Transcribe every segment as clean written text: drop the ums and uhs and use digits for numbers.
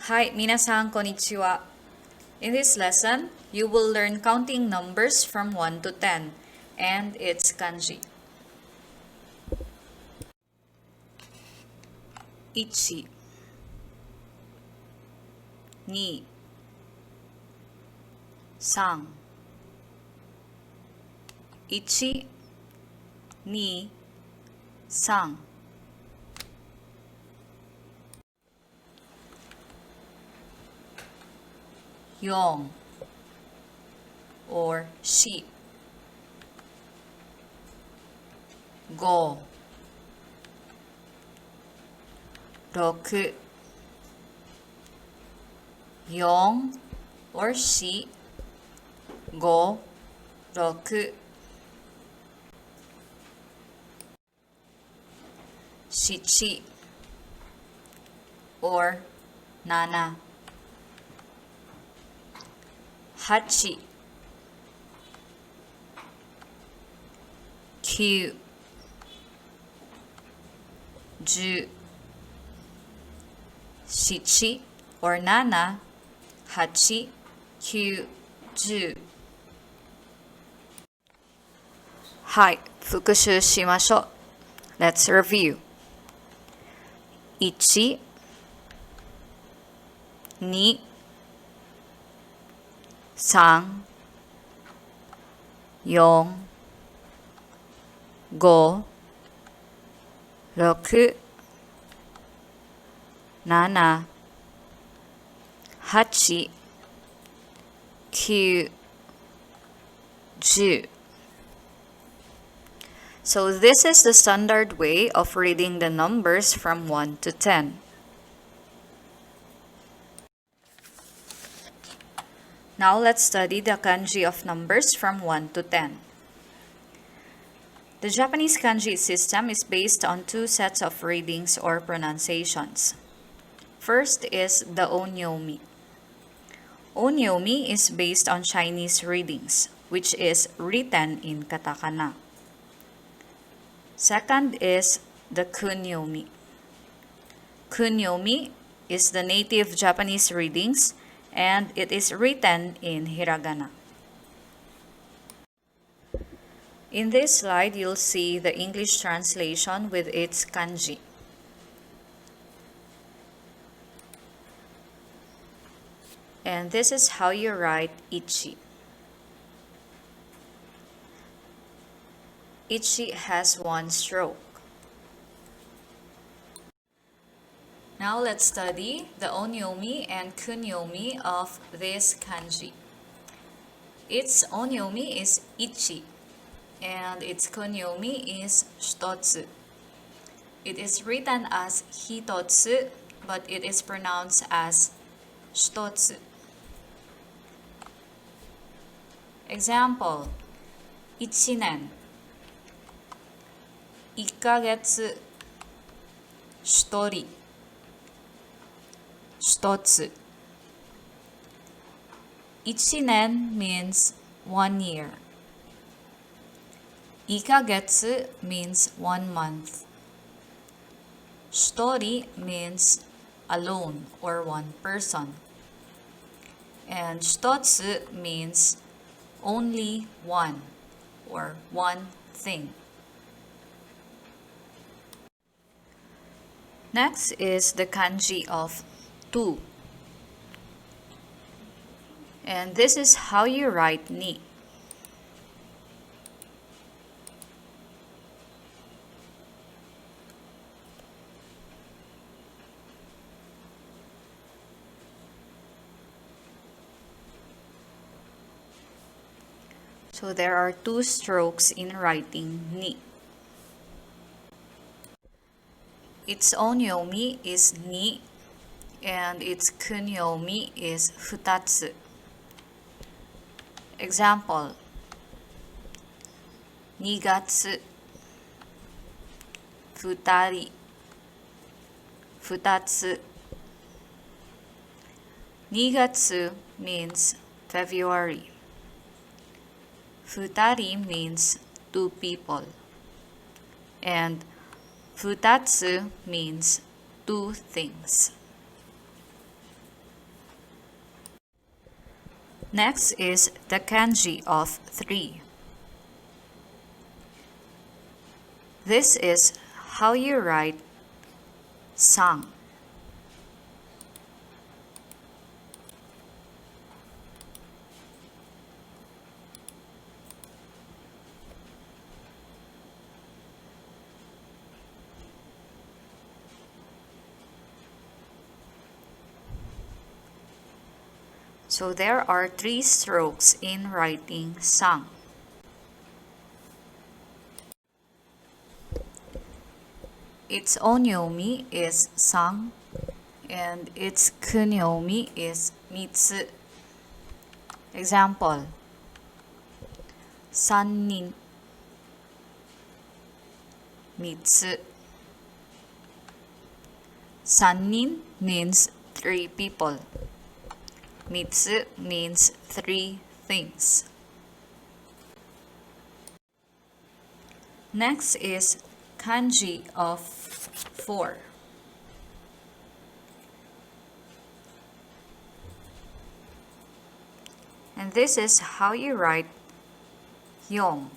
Hi, minasan konnichiwa. In this lesson, you will learn counting numbers from 1 to 10 and its kanji. 1 2 3 1 2 3 4 or 4 5 6 4 or 4 5 6 7 or 7 8 9 10 7 or 7 8 9 10はい、復習しましょう。Let's review. 1 2 3 4 5 6 7 8 9 10 So this is the standard way of reading the numbers from 1 to 10. Now let's study the kanji of numbers from 1 to 10. The Japanese kanji system is based on two sets of readings or pronunciations. First is the Onyomi. Onyomi is based on Chinese readings, which is written in katakana. Second is the Kunyomi. Kunyomi is the native Japanese readings and it is written in hiragana. In this slide, you'll see the English translation with its kanji. And this is how you write ichi. Ichi has one stroke. Now let's study the onyomi and kunyomi of this kanji. Its onyomi is ichi and its kunyomi is shitotsu. It is written as hitotsu, but it is pronounced as shitotsu. Example, 1年 1ヶ月 1人 1つ 1年 means 1 year. 1ヶ月 means 1 month. 1人 means alone or one person. And 1つ means only one or one thing. Next is the kanji of 2. And this is how you write ni. So there are 2 strokes in writing ni. Its onyomi is ni and its kunyomi is futatsu. Example, 2月 2人 2つ 2月 means February. 2人 means 2 people. And futatsu means 2 things. Next is the kanji of 3. This is how you write sang. So there are 3 strokes in writing sang. Its onyomi is sang and its kunyomi is mitsu. Example: 3人 mitsu. 3人 means 3 people. Mitsu means 3 things. Next is kanji of 4. And this is how you write yon.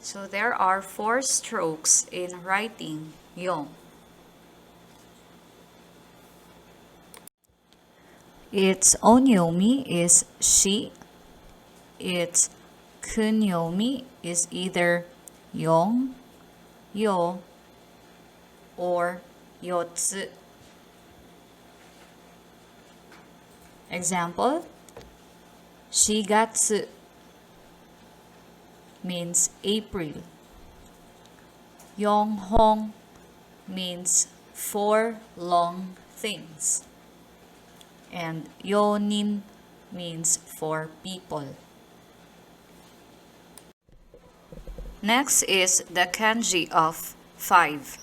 So there are 4 strokes in writing yon. Its onyomi is shi. Its kunyomi is either yon, yo, or yotsu. Example: 4月 means April. 4本 means 4 long things. And 4人 means 4 people. Next is the kanji of 5.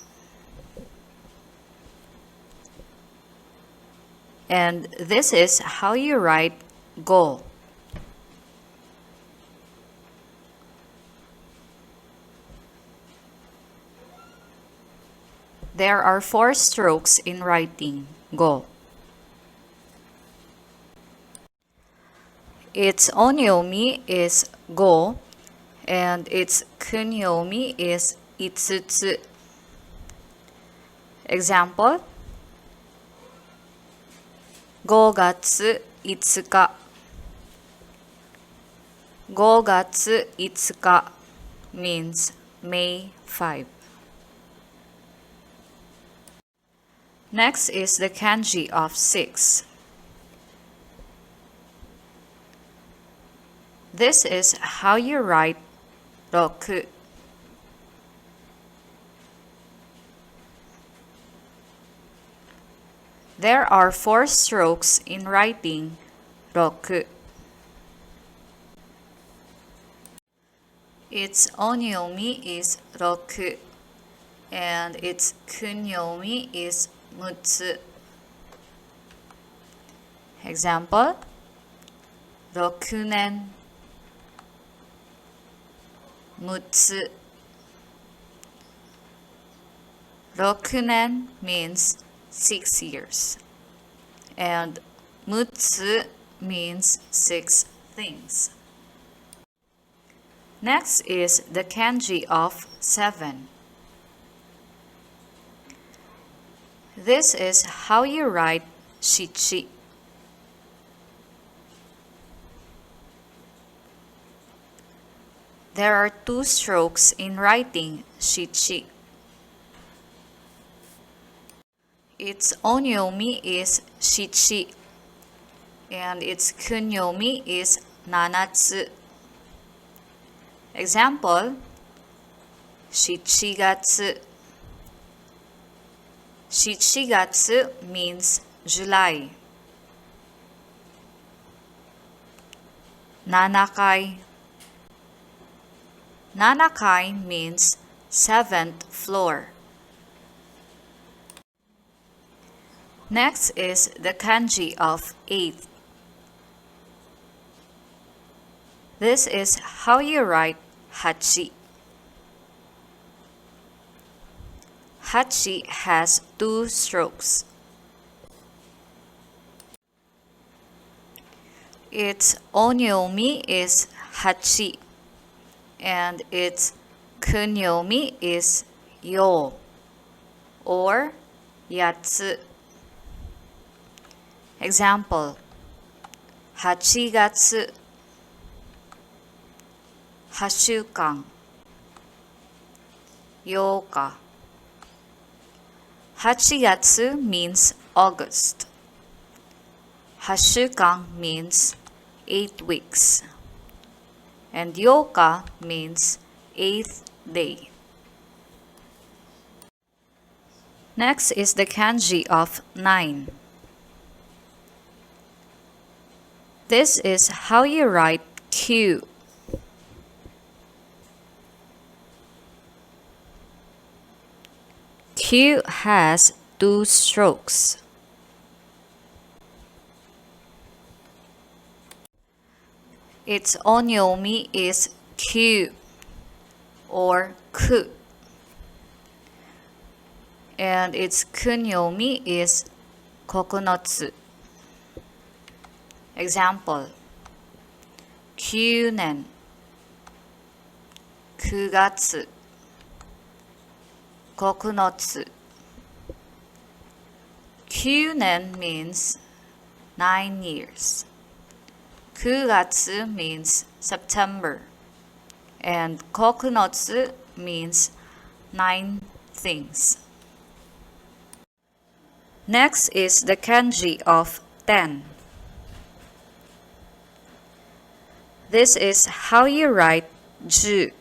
And this is how you write go. There are 4 strokes in writing go. Its onyomi is go, and its kunyomi is itsutsu. Example: 5月5日 5月5日 means May 5. Next is the kanji of 6. This is how you write roku. There are 4 strokes in writing roku. Its onyomi is roku, and its kunyomi is mutsu. Example: 6年 mutsu. 6年 means 6 years, and mutsu means 6 things. Next is the kanji of 7. This is how you write shichi. There are 2 strokes in writing shichi. Its onyomi is shichi, and its kunyomi is nanatsu. Example: 7月 7月 means July. 7階 7階 means 7th floor. Next is the kanji of 8. This is how you write hachi. Hachi has 2 strokes. Its onyomi is hachi, and its kunyomi is yo, or yatsu. Example: 8月 8週間 8日 8月 means August. 8週間 means 8 weeks. And 8日 means 8th day. Next is the kanji of 9. This is how you write Q. Q has 2 strokes. Its onyomi is Q or ku, and its kunyomi is kokunotsu. Example: 9年 9月 9年 9年 means 9 years. 9月 means September, and 9つ means 9 things. Next is the kanji of 10. This is how you write 10.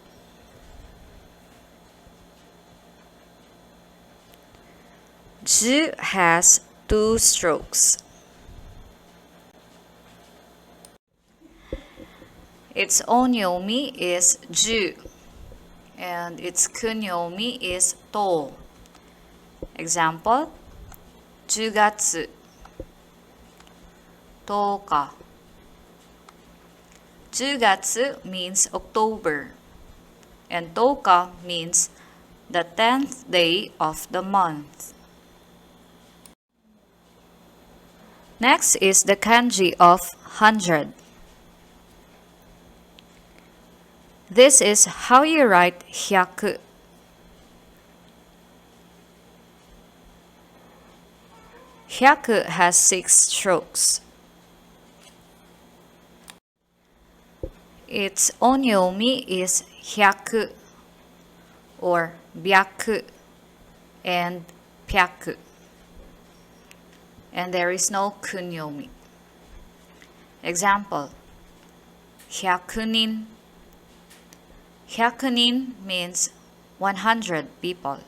10 has 2 strokes. Its onyomi is 10, and its kunyomi is to. Example: 10月 10日 10月 means October, and 10日 means the 10th day of the month. Next is the kanji of 100. This is how you write 100. 100 has 6 strokes. Its onyomi is 100 or 100 and 100, and there is no kunyomi. Example: 100人 100人 means 100 people,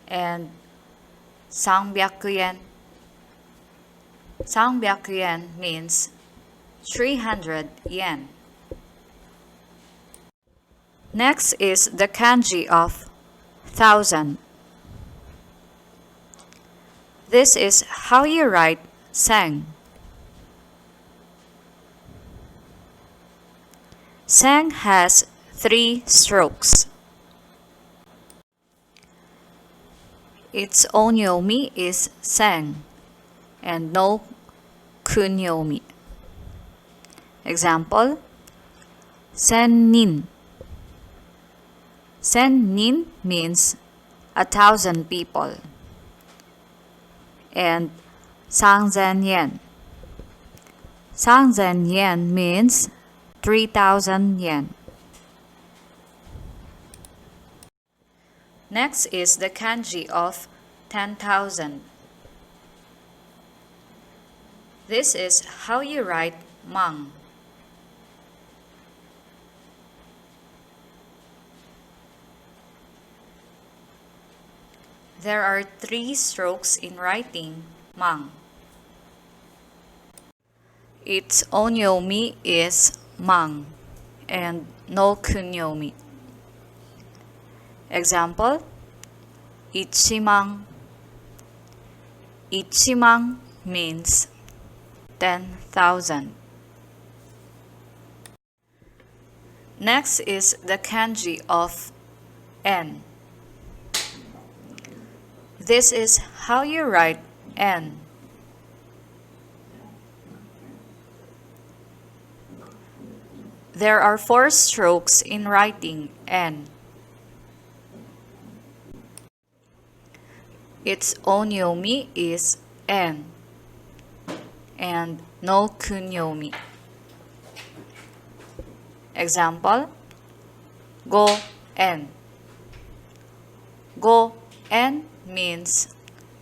and 300円 300円 means 300 yen. Next is the kanji of 1000. This is how you write 1000. 1000 has 3 strokes. Its onyomi is 1000 and no kunyomi. Example: 1000人 1000人 means 1,000 people, and 3000yen 3000 yen means 3,000 yen. Next is the kanji of 10,000. This is how you write mang. There are 3 strokes in writing mang. Its onyomi is mang and no kunyomi. Example: 1,000,000 1,000,000 means 10,000. Next is the kanji of n. This is how you write n. There are 4 strokes in writing N. Its onyomi is N and no kunyomi. Example, go N. Go N means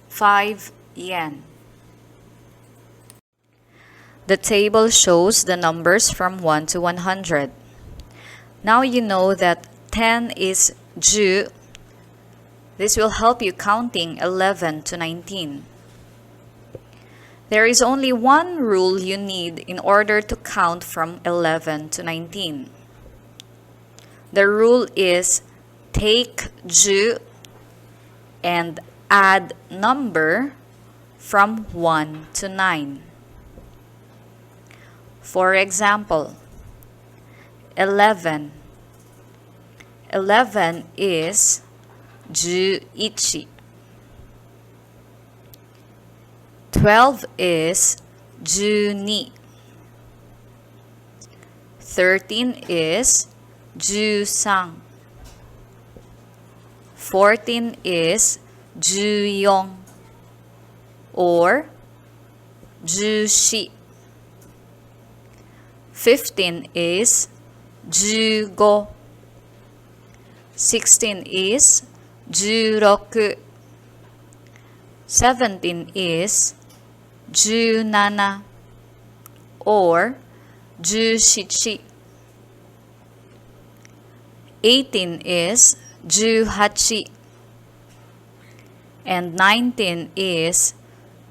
5 yen. The table shows the numbers from 1 to 100. Now you know that 10 is ju. This will help you counting 11 to 19. There is only one rule you need in order to count from 11 to 19. The rule is take ju and add number from 1 to 9. For example, 11. 11 is 11. 12 is 12. 13 is 13. 14 is 14 or 14. 15 is 15. 16 is 16. 17 is 17 or 17. 18 is 18 and 19 is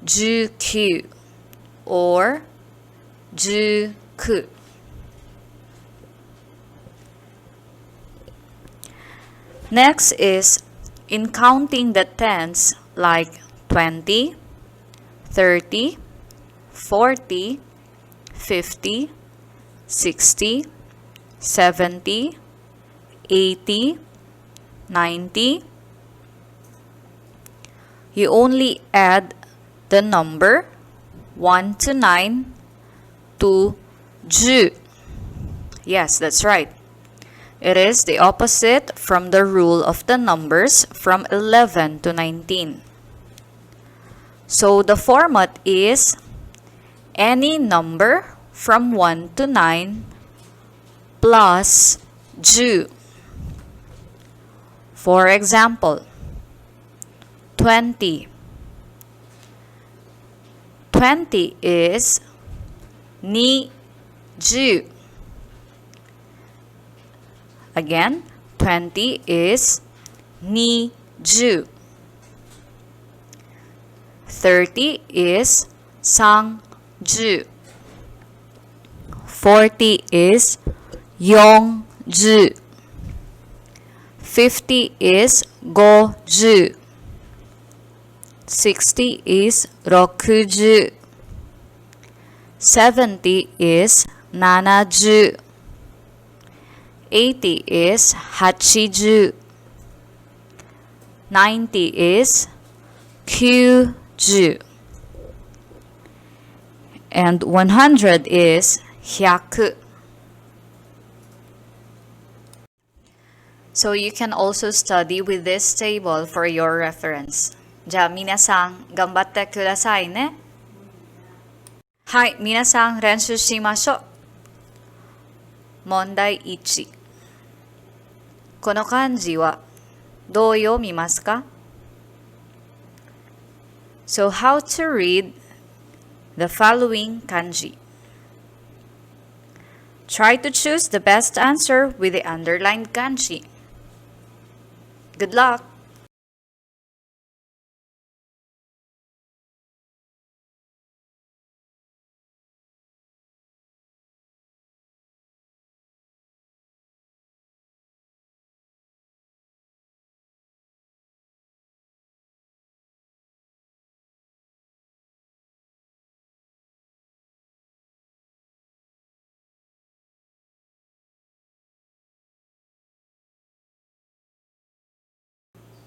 19 or 19. Next is in counting the tens like 20, 30, 40, 50, 60, 70, 80, 90. You only add the number 1 to 9 to ju. Yes, that's right. It is the opposite from the rule of the numbers from 11 to 19. So the format is any number from 1 to 9 plus ju. For example, 20. 20 is 20. Again, 20 is 20. 30 is 30. 40 is 40. 50 is 50. 60 is 60. 70 is 70. 80 is 80. 90 is 90. And 100 is 100. So you can also study with this table for your reference. じゃあ皆さん頑張ってくださいね。はい、皆さん練習しましょう。問題1。この漢字はどう読みますか？ So how to read the following kanji? Try to choose the best answer with the underlined kanji. Good luck!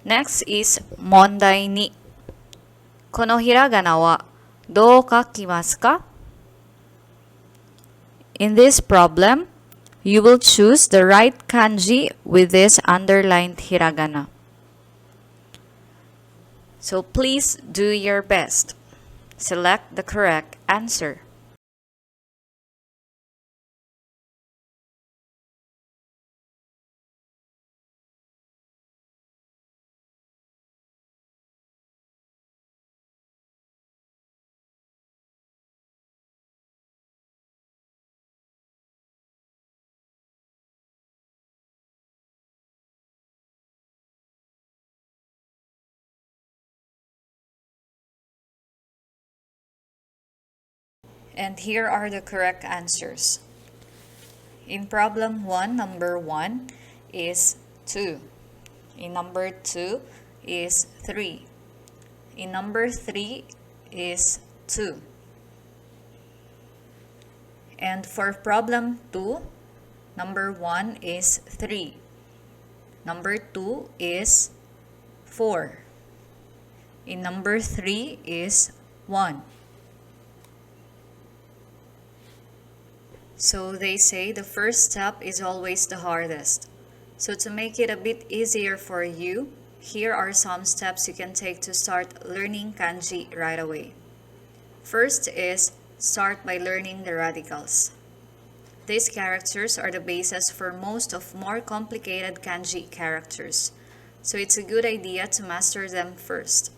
Next is 問題2。このひらがなはどう書きますか？ In this problem, You will choose the right kanji with this underlined hiragana. So please do your best. Select the correct answer. And here are the correct answers. In problem 1, number 1 is 2. In number 2 is 3. In number 3 is 2. And for problem 2, number 1 is 3. Number 2 is 4. In number 3 is 1. So they say the first step is always the hardest. So to make it a bit easier for you, here are some steps you can take to start learning kanji right away. First is start by learning the radicals. These characters are the basis for most of more complicated kanji characters, so it's a good idea to master them first.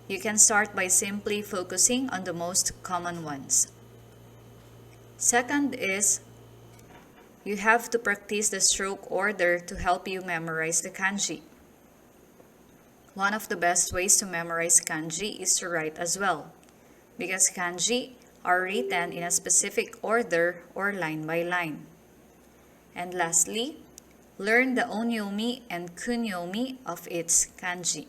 You can start by simply focusing on the most common ones. Second is, you have to practice the stroke order to help you memorize the kanji. One of the best ways to memorize kanji is to write as well, because kanji are written in a specific order or line by line. And lastly, learn the onyomi and kunyomi of its kanji.